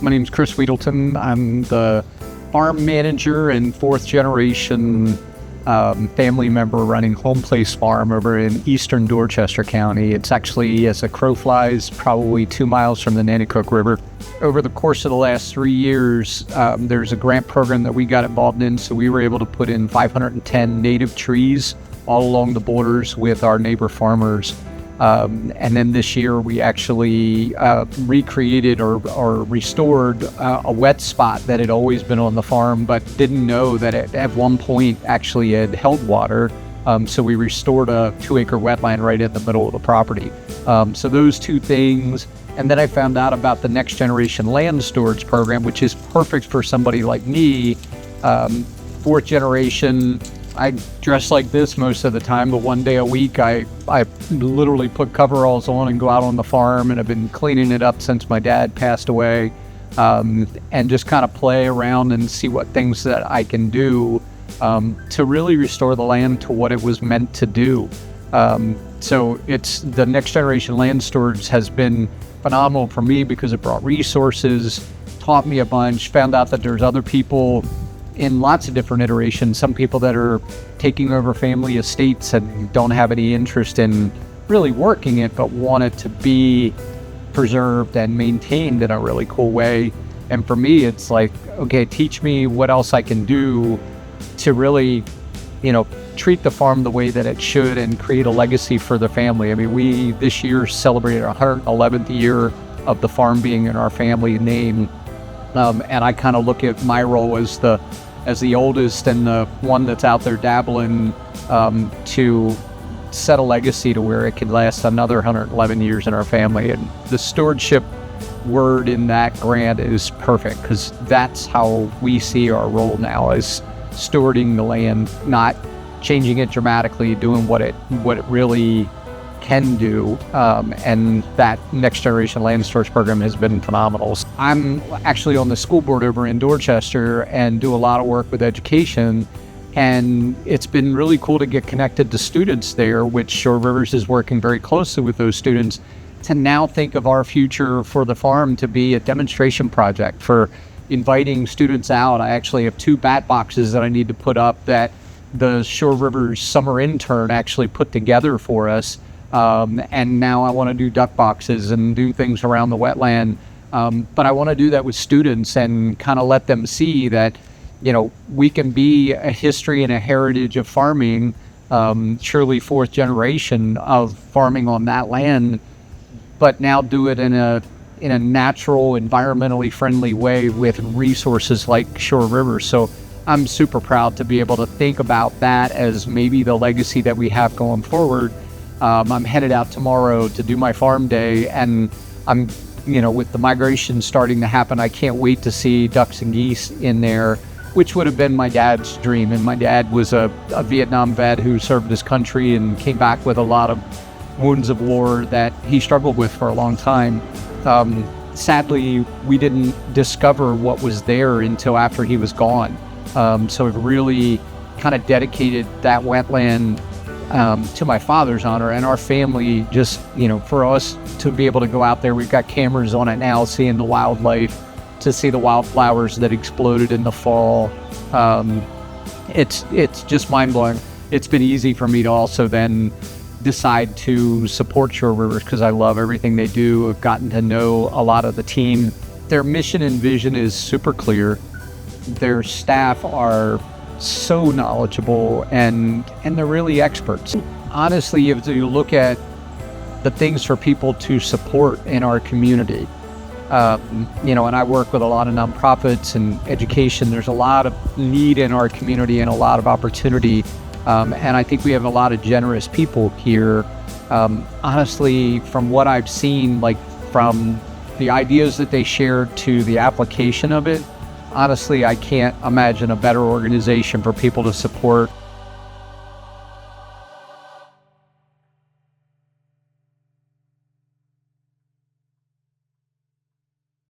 My name's Chris Weedleton. I'm the farm manager and fourth generation family member running Home Place Farm over in eastern Dorchester County. It's actually, as a crow flies, probably 2 miles from the Nanticoke River. Over the course of the last 3 years, there's a grant program that we got involved in, so we were able to put in 510 native trees all along the borders with our neighbor farmers. And then this year we actually recreated or restored a wet spot that had always been on the farm, but didn't know that it at one point actually had held water. So we restored a 2-acre wetland right in the middle of the property. So those two things. And then I found out about the Next Generation Land Storage Program, which is perfect for somebody like me, fourth generation. I dress like this most of the time, but one day a week I literally put coveralls on and go out on the farm, and I've been cleaning it up since my dad passed away, and just kind of play around and see what things that I can do to really restore the land to what it was meant to do. So it's the Next Generation Land Storage has been phenomenal for me because it brought resources, taught me a bunch, found out that there's other people in lots of different iterations, some people that are taking over family estates and don't have any interest in really working it, but want it to be preserved and maintained in a really cool way. And for me, it's like, okay, teach me what else I can do to really, treat the farm the way that it should and create a legacy for the family. I mean, we this year celebrated our 111th year of the farm being in our family name. And I kind of look at my role as the oldest and the one that's out there dabbling, to set a legacy to where it could last another 111 years in our family. And the stewardship word in that grant is perfect, because that's how we see our role now, as stewarding the land, not changing it dramatically, doing what it really can do, and that Next Generation Land Storage Program has been phenomenal. I'm actually on the school board over in Dorchester and do a lot of work with education, and it's been really cool to get connected to students there, which ShoreRivers is working very closely with those students to now think of our future for the farm to be a demonstration project for inviting students out. I actually have 2 bat boxes that I need to put up that the ShoreRivers summer intern actually put together for us. And now I want to do duck boxes and do things around the wetland. But I want to do that with students and kind of let them see that, we can be a history and a heritage of farming, surely fourth generation of farming on that land, but now do it in a natural, environmentally friendly way with resources like ShoreRivers. So I'm super proud to be able to think about that as maybe the legacy that we have going forward. I'm headed out tomorrow to do my farm day, and I'm, with the migration starting to happen, I can't wait to see ducks and geese in there, which would have been my dad's dream. And my dad was a Vietnam vet who served his country and came back with a lot of wounds of war that he struggled with for a long time. Sadly, we didn't discover what was there until after he was gone. So we've really kind of dedicated that wetland to my father's honor, and our family just, for us to be able to go out there, we've got cameras on it now, seeing the wildlife, to see the wildflowers that exploded in the fall. It's just mind-blowing. It's been easy for me to also then decide to support ShoreRivers because I love everything they do. I've gotten to know a lot of the team. Their mission and vision is super clear. Their staff are so knowledgeable, and they're really experts. Honestly, if you look at the things for people to support in our community, and I work with a lot of nonprofits and education, there's a lot of need in our community and a lot of opportunity, and I think we have a lot of generous people here. Honestly, from what I've seen, like from the ideas that they shared to the application of it, honestly, I can't imagine a better organization for people to support